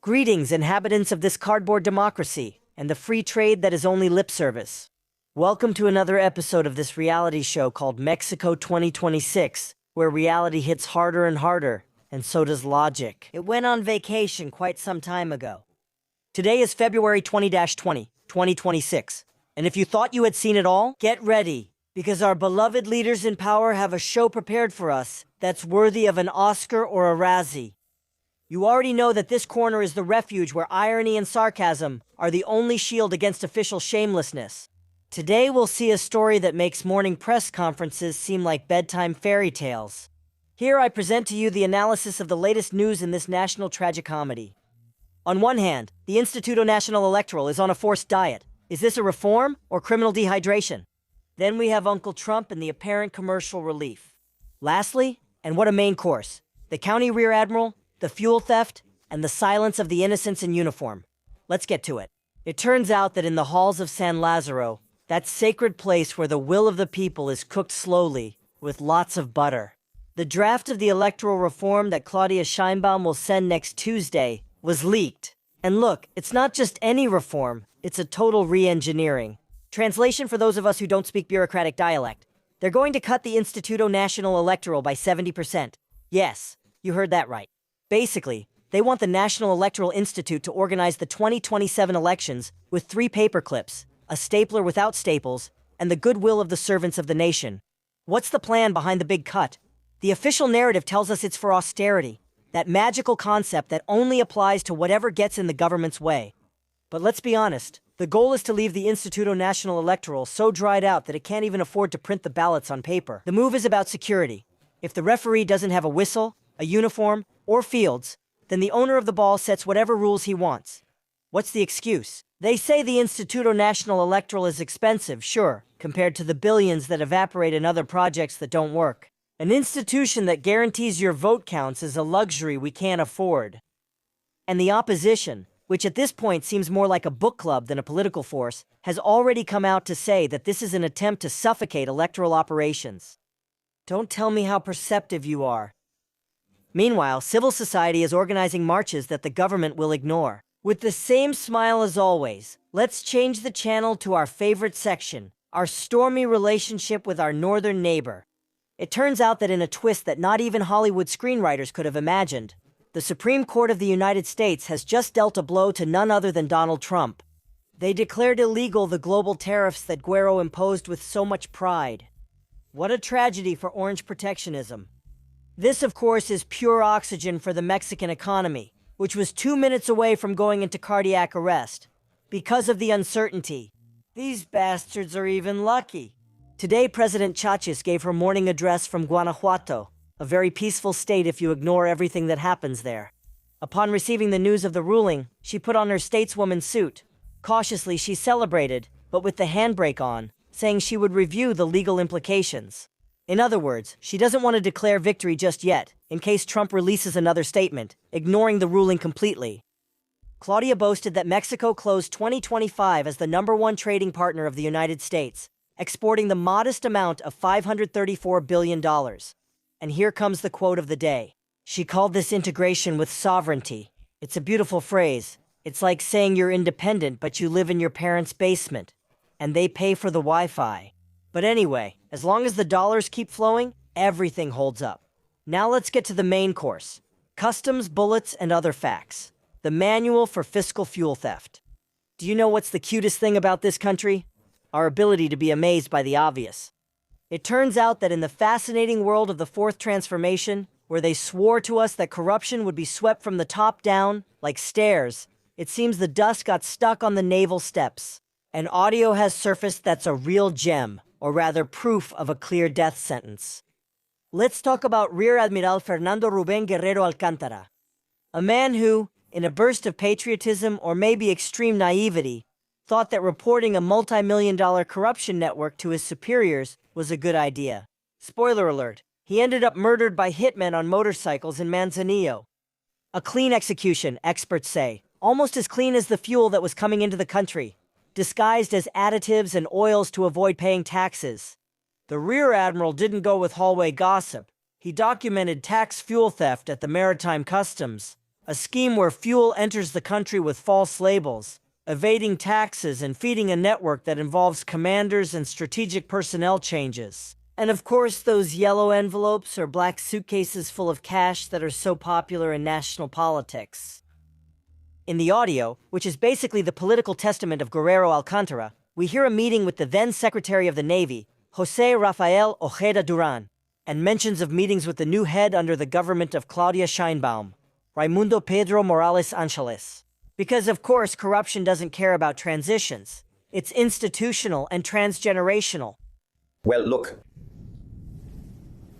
Greetings, inhabitants of this cardboard democracy, and the free trade that is only lip service. Welcome to another episode of this reality show called Mexico 2026, where reality hits harder and harder, and so does logic. It went on vacation quite some time ago. Today is February 20-20, 2026, and if you thought you had seen it all, get ready, because our beloved leaders in power have a show prepared for us that's worthy of an Oscar or a Razzie. You already know that this corner is the refuge where irony and sarcasm are the only shield against official shamelessness. Today we'll see a story that makes morning press conferences seem like bedtime fairy tales. Here I present to you the analysis of the latest news in this national tragicomedy. On one hand, the Instituto Nacional Electoral is on a forced diet. Is this a reform or criminal dehydration? Then we have Uncle Trump and the apparent commercial relief. Lastly, and what a main course, the county rear admiral, the fuel theft, and the silence of the innocents in uniform. Let's get to it. It turns out that in the halls of San Lazaro, that sacred place where the will of the people is cooked slowly, with lots of butter, the draft of the electoral reform that Claudia Sheinbaum will send next Tuesday was leaked. And look, it's not just any reform, it's a total re-engineering. Translation for those of us who don't speak bureaucratic dialect. They're going to cut the Instituto Nacional Electoral by 70%. Yes, you heard that right. Basically, they want the National Electoral Institute to organize the 2027 elections with 3 paperclips, a stapler without staples, and the goodwill of the servants of the nation. What's the plan behind the big cut? The official narrative tells us it's for austerity, that magical concept that only applies to whatever gets in the government's way. But let's be honest, the goal is to leave the Instituto Nacional Electoral so dried out that it can't even afford to print the ballots on paper. The move is about security. If the referee doesn't have a whistle, a uniform, or fields, then the owner of the ball sets whatever rules he wants. What's the excuse? They say the Instituto Nacional Electoral is expensive, sure, compared to the billions that evaporate in other projects that don't work. An institution that guarantees your vote counts is a luxury we can't afford. And the opposition, which at this point seems more like a book club than a political force, has already come out to say that this is an attempt to suffocate electoral operations. Don't tell me how perceptive you are. Meanwhile, civil society is organizing marches that the government will ignore. With the same smile as always, let's change the channel to our favorite section, our stormy relationship with our northern neighbor. It turns out that in a twist that not even Hollywood screenwriters could have imagined, the Supreme Court of the United States has just dealt a blow to none other than Donald Trump. They declared illegal the global tariffs that Guerrero imposed with so much pride. What a tragedy for orange protectionism. This, of course, is pure oxygen for the Mexican economy, which was 2 minutes away from going into cardiac arrest. Because of the uncertainty, these bastards are even lucky. Today, President Chachis gave her morning address from Guanajuato, a very peaceful state if you ignore everything that happens there. Upon receiving the news of the ruling, she put on her stateswoman suit. Cautiously, she celebrated, but with the handbrake on, saying she would review the legal implications. In other words, she doesn't want to declare victory just yet, in case Trump releases another statement, ignoring the ruling completely. Claudia boasted that Mexico closed 2025 as the #1 trading partner of the United States, exporting the modest amount of $534 billion. And here comes the quote of the day. She called this integration with sovereignty. It's a beautiful phrase. It's like saying you're independent but you live in your parents' basement, and they pay for the Wi-Fi. But anyway, as long as the dollars keep flowing, everything holds up. Now let's get to the main course. Customs, bullets, and other facts. The manual for fiscal fuel theft. Do you know what's the cutest thing about this country? Our ability to be amazed by the obvious. It turns out that in the fascinating world of the Fourth Transformation, where they swore to us that corruption would be swept from the top down, like stairs, it seems the dust got stuck on the naval steps. And audio has surfaced that's a real gem, or rather proof of a clear death sentence. Let's talk about Rear Admiral Fernando Rubén Guerrero Alcántara, a man who, in a burst of patriotism or maybe extreme naivety, thought that reporting a multi-million-dollar corruption network to his superiors was a good idea. Spoiler alert, he ended up murdered by hitmen on motorcycles in Manzanillo. A clean execution, experts say, almost as clean as the fuel that was coming into the country, disguised as additives and oils to avoid paying taxes. The Rear Admiral didn't go with hallway gossip. He documented tax fuel theft at the Maritime Customs, a scheme where fuel enters the country with false labels, evading taxes and feeding a network that involves commanders and strategic personnel changes. And of course, those yellow envelopes or black suitcases full of cash that are so popular in national politics. In the audio, which is basically the political testament of Guerrero Alcántara, we hear a meeting with the then Secretary of the Navy, José Rafael Ojeda Durán, and mentions of meetings with the new head under the government of Claudia Sheinbaum, Raimundo Pedro Morales Angeles. Because, of course, corruption doesn't care about transitions. It's institutional and transgenerational. Well, look.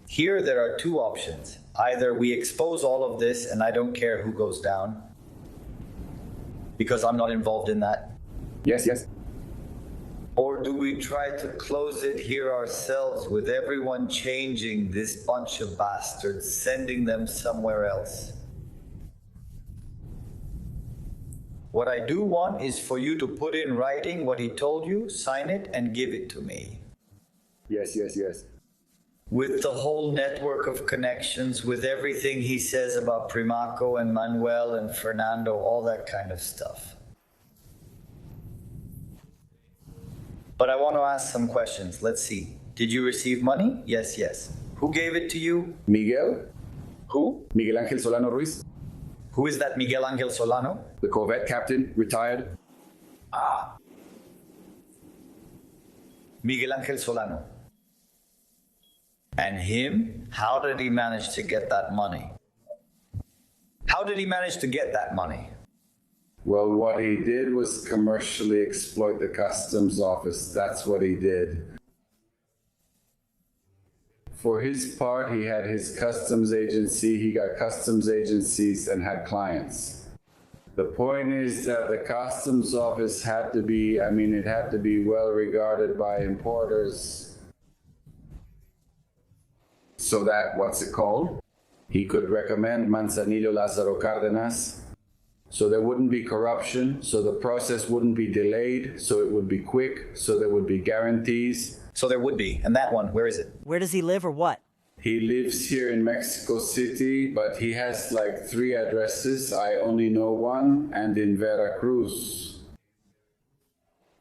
Here there are two options. Either we expose all of this and I don't care who goes down, because I'm not involved in that. Yes. Or do we try to close it here ourselves with everyone changing this bunch of bastards, sending them somewhere else? What I do want is for you to put in writing what he told you, sign it, and give it to me. Yes. With the whole network of connections, with everything he says about Primaco and Manuel and Fernando, all that kind of stuff. But I want to ask some questions. Let's see. Did you receive money? Yes. Who gave it to you? Miguel? Who? Miguel Ángel Solano Ruiz. Who is that Miguel Ángel Solano? The Corvette captain, retired. Miguel Ángel Solano. And him? How did he manage to get that money? How did he manage to get that money? Well, what he did was commercially exploit the customs office. That's what he did. For his part, he had his customs agency, he got customs agencies and had clients. The point is that the customs office had to be, it had to be well regarded by importers so that, he could recommend Manzanillo Lázaro Cárdenas, so there wouldn't be corruption, so the process wouldn't be delayed, so it would be quick, so there would be guarantees. So there would be. And that one, where is it? Where does he live or what? He lives here in Mexico City, but he has like 3 addresses. I only know one, and in Veracruz.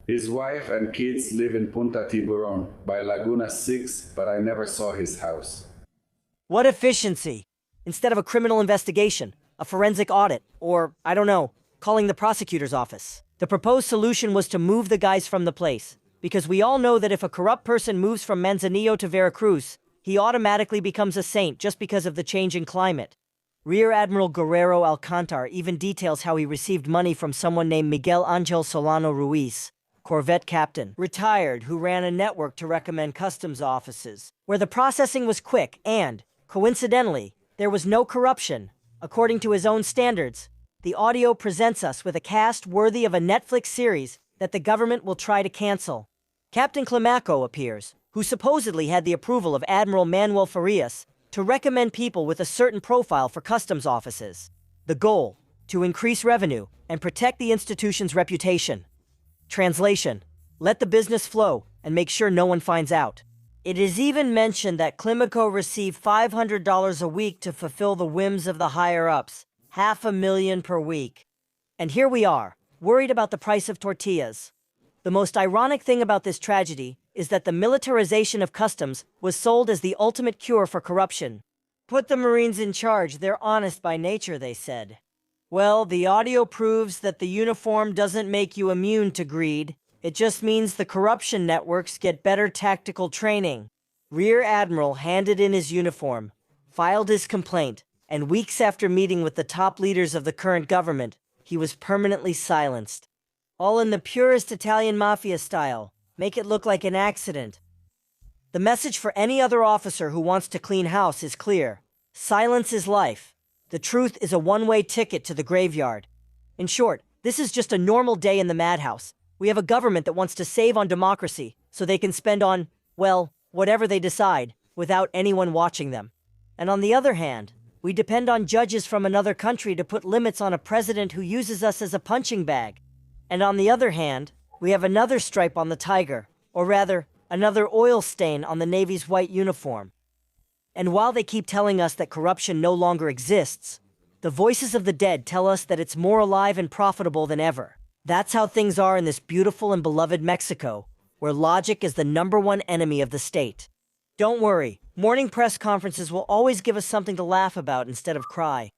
His wife and kids live in Punta Tiburon by Laguna 6, but I never saw his house. What efficiency! Instead of a criminal investigation, a forensic audit, or, I don't know, calling the prosecutor's office. The proposed solution was to move the guys from the place, because we all know that if a corrupt person moves from Manzanillo to Veracruz, he automatically becomes a saint just because of the change in climate. Rear Admiral Guerrero Alcántar even details how he received money from someone named Miguel Ángel Solano Ruiz, Corvette captain, retired, who ran a network to recommend customs offices, where the processing was quick and, coincidentally, there was no corruption. According to his own standards, the audio presents us with a cast worthy of a Netflix series that the government will try to cancel. Captain Climaco appears, who supposedly had the approval of Admiral Manuel Farias to recommend people with a certain profile for customs offices. The goal, to increase revenue and protect the institution's reputation. Translation: let the business flow and make sure no one finds out. It is even mentioned that Climaco received $500 a week to fulfill the whims of the higher-ups, $500,000 per week. And here we are, worried about the price of tortillas. The most ironic thing about this tragedy is that the militarization of customs was sold as the ultimate cure for corruption. Put the Marines in charge, they're honest by nature, they said. Well, the audio proves that the uniform doesn't make you immune to greed. It just means the corruption networks get better tactical training. Rear Admiral handed in his uniform, filed his complaint, and weeks after meeting with the top leaders of the current government, he was permanently silenced. All in the purest Italian mafia style. Make it look like an accident. The message for any other officer who wants to clean house is clear. Silence is life. The truth is a one-way ticket to the graveyard. In short, this is just a normal day in the madhouse. We have a government that wants to save on democracy, so they can spend on, well, whatever they decide, without anyone watching them. And on the other hand, we depend on judges from another country to put limits on a president who uses us as a punching bag. And on the other hand, we have another stripe on the tiger, or rather, another oil stain on the Navy's white uniform. And while they keep telling us that corruption no longer exists, The voices of the dead tell us that it's more alive and profitable than ever. That's how things are in this beautiful and beloved Mexico, where logic is the #1 enemy of the state. Don't worry, morning press conferences will always give us something to laugh about instead of cry.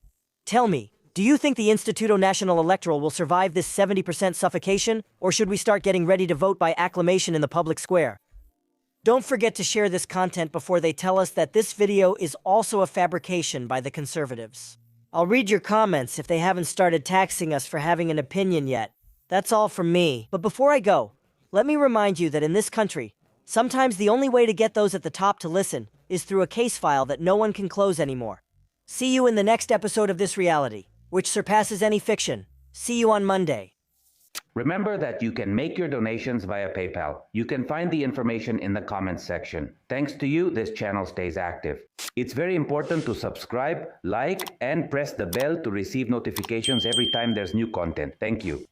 Tell me, do you think the Instituto Nacional Electoral will survive this 70% suffocation, or should we start getting ready to vote by acclamation in the public square? Don't forget to share this content before they tell us that this video is also a fabrication by the conservatives. I'll read your comments if they haven't started taxing us for having an opinion yet. That's all from me. But before I go, let me remind you that in this country, sometimes the only way to get those at the top to listen is through a case file that no one can close anymore. See you in the next episode of this reality, which surpasses any fiction. See you on Monday. Remember that you can make your donations via PayPal. You can find the information in the comments section. Thanks to you, this channel stays active. It's very important to subscribe, like, and press the bell to receive notifications every time there's new content. Thank you.